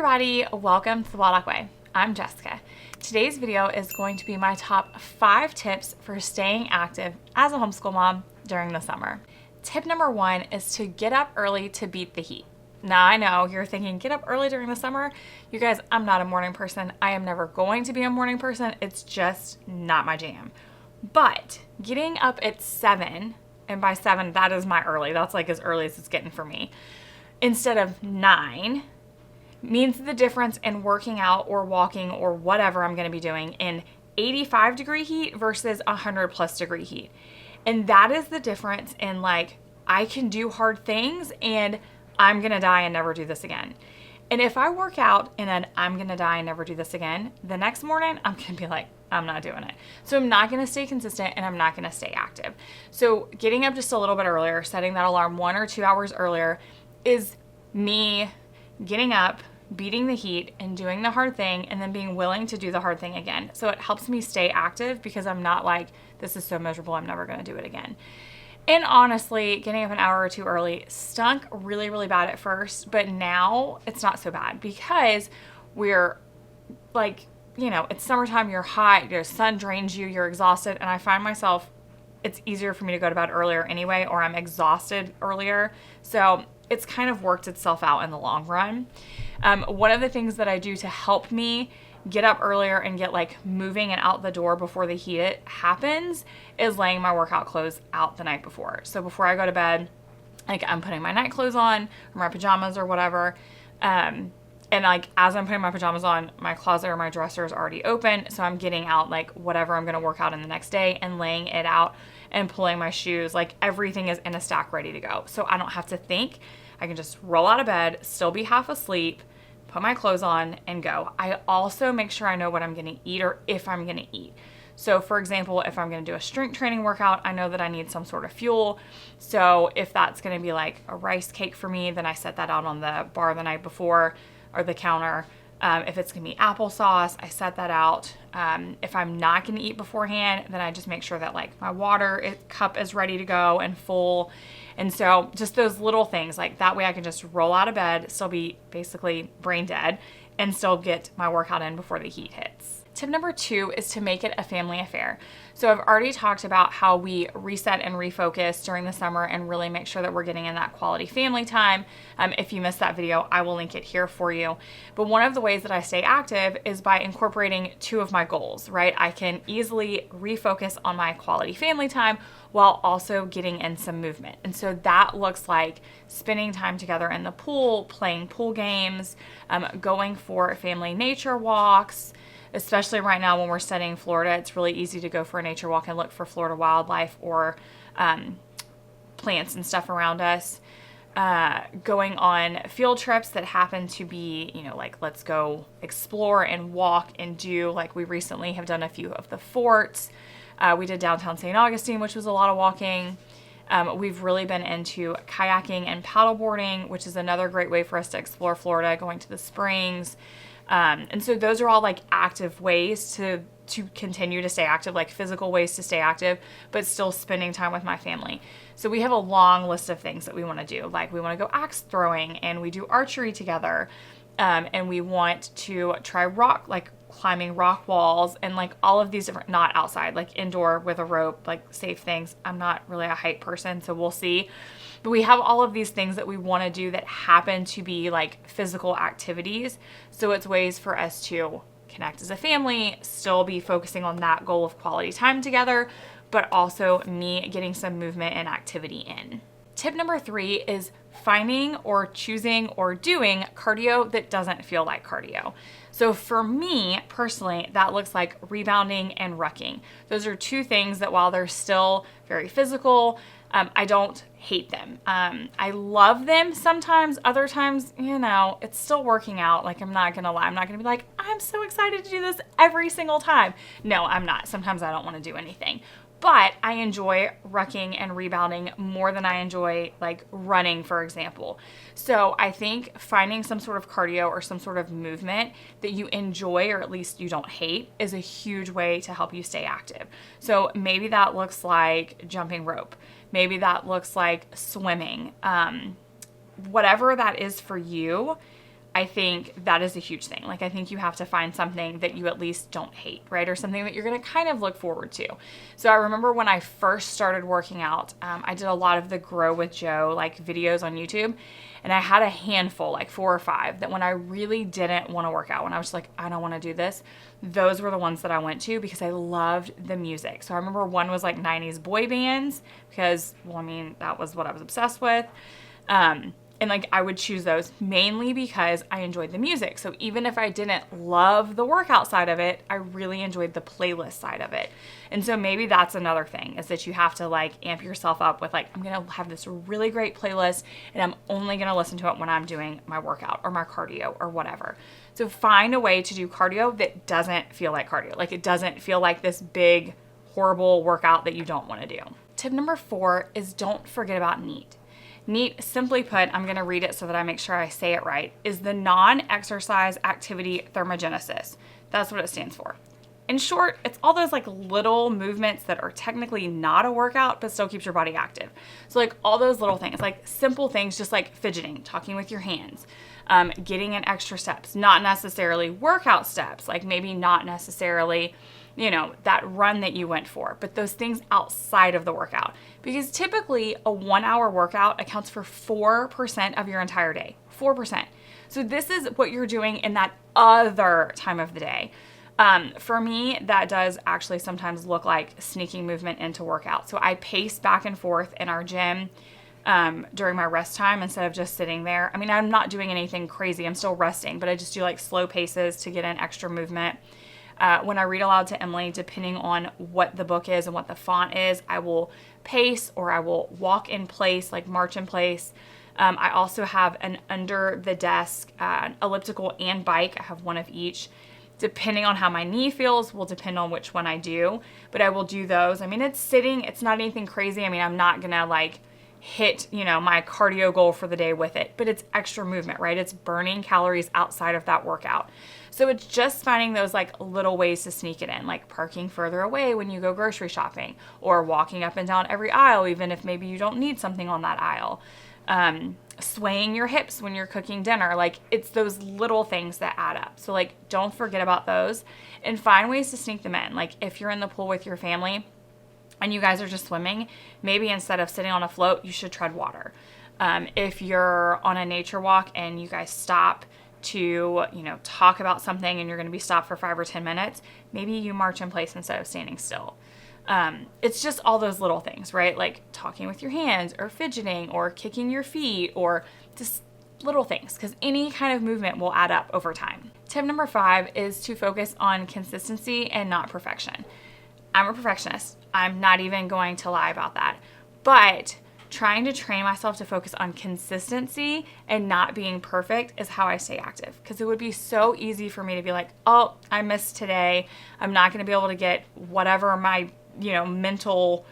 everybody, welcome to the 𝐂𝐸. I'm Jessica. Today's video is going to be my top 5 tips for staying active as a homeschool mom during the summer. Tip number 1 is to get up early to beat the heat. Now I know you're thinking, get up early during the summer? You guys, I'm not a morning person. I am never going to be a morning person. It's just not my jam. But getting up at 7, and by 7, that is my early. That's like as early as it's getting for me. Instead of 9, means the difference in working out or walking or whatever I'm going to be doing in 85-degree heat versus 100+ degree heat. And that is the difference in like, I can do hard things and I'm going to die and never do this again. And if I work out and then I'm going to die and never do this again, the next morning I'm going to be like, I'm not doing it. So I'm not going to stay consistent and I'm not going to stay active. So getting up just a little bit earlier, setting that alarm 1 or 2 hours earlier is me getting up, beating the heat and doing the hard thing and then being willing to do the hard thing again. So it helps me stay active because I'm not like, this is so miserable, I'm never going to do it again. And honestly, getting up an hour or 2 early stunk really, really bad at first, but now it's not so bad because we're like, you know, it's summertime, you're hot, your sun drains you, you're exhausted, and I find myself, it's easier for me to go to bed earlier anyway, or I'm exhausted earlier. So it's kind of worked itself out in the long run. One of the things that I do to help me get up earlier and get like moving and out the door before the heat happens is laying my workout clothes out the night before. So before I go to bed, like I'm putting my night clothes on or my pajamas or whatever. And like as I'm putting my pajamas on, my closet or my dresser is already open. So I'm getting out like whatever I'm going to work out in the next day and laying it out and pulling my shoes. Like everything is in a stack ready to go. So I don't have to think. I can just roll out of bed, still be half asleep, put my clothes on and go. I also make sure I know what I'm going to eat or if I'm going to eat. So for example, if I'm going to do a strength training workout, I know that I need some sort of fuel. So if that's going to be like a rice cake for me, then I set that out on the bar the night before or the counter. If it's going to be applesauce, I set that out. If I'm not going to eat beforehand, then I just make sure that like my water cup is ready to go and full. And so just those little things, like that way I can just roll out of bed, still be basically brain dead, and still get my workout in before the heat hits. Tip number 2 is to make it a family affair. So I've already talked about how we reset and refocus during the summer and really make sure that we're getting in that quality family time. If you missed that video, I will link it here for you. But one of the ways that I stay active is by incorporating 2 of my goals, right? I can easily refocus on my quality family time while also getting in some movement. And so that looks like spending time together in the pool, playing pool games, going for family nature walks. Especially right now when we're studying Florida, it's really easy to go for a nature walk and look for Florida wildlife or plants and stuff around us. Going on field trips that happen to be, you know, like let's go explore and walk and do, like we recently have done a few of the forts. We did downtown St. Augustine, which was a lot of walking. We've really been into kayaking and paddleboarding, which is another great way for us to explore Florida, going to the springs. And so those are all like active ways to continue to stay active, like physical ways to stay active, but still spending time with my family. So we have a long list of things that we want to do. Like we want to go axe throwing and we do archery together. And we want to try climbing rock walls and like all of these different, not outside, like indoor with a rope, like safe things. I'm not really a height person, so we'll see. But we have all of these things that we want to do that happen to be like physical activities. So it's ways for us to connect as a family, still be focusing on that goal of quality time together, but also me getting some movement and activity in. Tip number 3 is finding or choosing or doing cardio that doesn't feel like cardio. So for me personally, that looks like rebounding and rucking. Those are 2 things that while they're still very physical, I don't hate them. I love them sometimes. Other times, you know, it's still working out. Like, I'm not going to lie. I'm not going to be like, I'm so excited to do this every single time. No, I'm not. Sometimes I don't want to do anything. But I enjoy rucking and rebounding more than I enjoy like running, for example. So I think finding some sort of cardio or some sort of movement that you enjoy or at least you don't hate is a huge way to help you stay active. So maybe that looks like jumping rope. Maybe that looks like swimming. Whatever that is for you, I think that is a huge thing. Like, I think you have to find something that you at least don't hate, right? Or something that you're going to kind of look forward to. So I remember when I first started working out, I did a lot of the Grow with Joe like videos on YouTube. And I had a handful, like 4 or 5, that when I really didn't want to work out, when I was like, I don't want to do this, those were the ones that I went to because I loved the music. So I remember one was like 90s boy bands because, well, I mean, that was what I was obsessed with. And like I would choose those mainly because I enjoyed the music. So even if I didn't love the workout side of it, I really enjoyed the playlist side of it. And so maybe that's another thing, is that you have to like amp yourself up with like, I'm going to have this really great playlist and I'm only going to listen to it when I'm doing my workout or my cardio or whatever. So find a way to do cardio that doesn't feel like cardio. Like, it doesn't feel like this big, horrible workout that you don't want to do. Tip number 4 is don't forget about NEAT. NEAT, simply put, I'm going to read it so that I make sure I say it right, is the non-exercise activity thermogenesis. That's what it stands for. In short, it's all those like little movements that are technically not a workout, but still keeps your body active. So like all those little things, like simple things, just like fidgeting, talking with your hands, getting in extra steps, not necessarily workout steps, like maybe not necessarily, you know, that run that you went for, but those things outside of the workout. Because typically a 1-hour workout accounts for 4% of your entire day, 4%. So this is what you're doing in that other time of the day. For me, that does actually sometimes look like sneaking movement into workout. So I pace back and forth in our gym during my rest time instead of just sitting there. I mean, I'm not doing anything crazy. I'm still resting, but I just do like slow paces to get in extra movement. When I read aloud to Emily, depending on what the book is and what the font is, I will pace or I will walk in place, like march in place. I also have an under the desk elliptical and bike. I have one of each. Depending on how my knee feels will depend on which one I do, but I will do those. I mean, it's sitting, it's not anything crazy. I mean, I'm not gonna like hit, you know, my cardio goal for the day with it, but it's extra movement, right? It's burning calories outside of that workout. So it's just finding those like little ways to sneak it in, like parking further away when you go grocery shopping, or walking up and down every aisle, even if maybe you don't need something on that aisle. Swaying your hips when you're cooking dinner. Like, it's those little things that add up. So like, don't forget about those and find ways to sneak them in. Like, if you're in the pool with your family and you guys are just swimming, maybe instead of sitting on a float, you should tread water. If you're on a nature walk and you guys stop to, you know, talk about something and you're going to be stopped for 5 or 10 minutes, maybe you march in place instead of standing still. It's just all those little things, right? Like talking with your hands or fidgeting or kicking your feet or just little things, because any kind of movement will add up over time. Tip number 5 is to focus on consistency and not perfection. I'm a perfectionist. I'm not even going to lie about that. But trying to train myself to focus on consistency and not being perfect is how I stay active. Because it would be so easy for me to be like, oh, I missed today. I'm not going to be able to get whatever my, you know, mental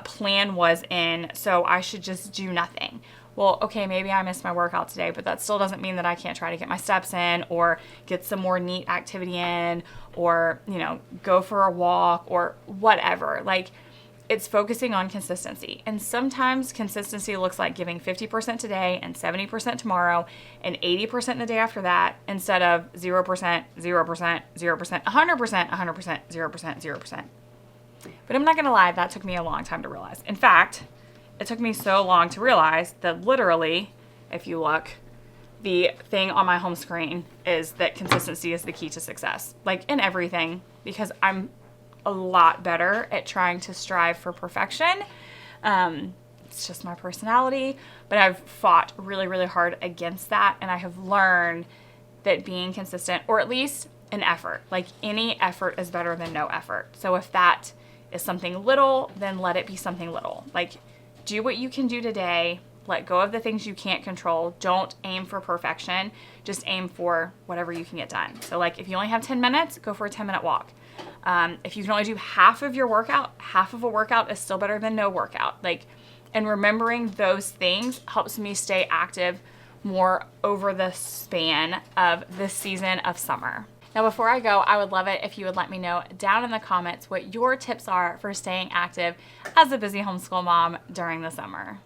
plan was in, so I should just do nothing. Well, okay, maybe I missed my workout today, but that still doesn't mean that I can't try to get my steps in or get some more NEAT activity in, or, you know, go for a walk or whatever. Like, it's focusing on consistency. And sometimes consistency looks like giving 50% today and 70% tomorrow and 80% the day after that, instead of 0%, 0%, 0%, 100%, 100%, 0%, 0%. But I'm not going to lie, that took me a long time to realize. In fact, it took me so long to realize that literally, if you look, the thing on my home screen is that consistency is the key to success. Like, in everything, because I'm a lot better at trying to strive for perfection. It's just my personality, but I've fought really, really hard against that. And I have learned that being consistent, or at least an effort, like any effort is better than no effort. So if that is something little, then let it be something little. Like, do what you can do today. Let go of the things you can't control. Don't aim for perfection. Just aim for whatever you can get done. So like, if you only have 10 minutes, go for a 10-minute walk. If you can only do half of your workout, half of a workout is still better than no workout. Like, and remembering those things helps me stay active more over the span of this season of summer. Now, before I go, I would love it if you would let me know down in the comments what your tips are for staying active as a busy homeschool mom during the summer.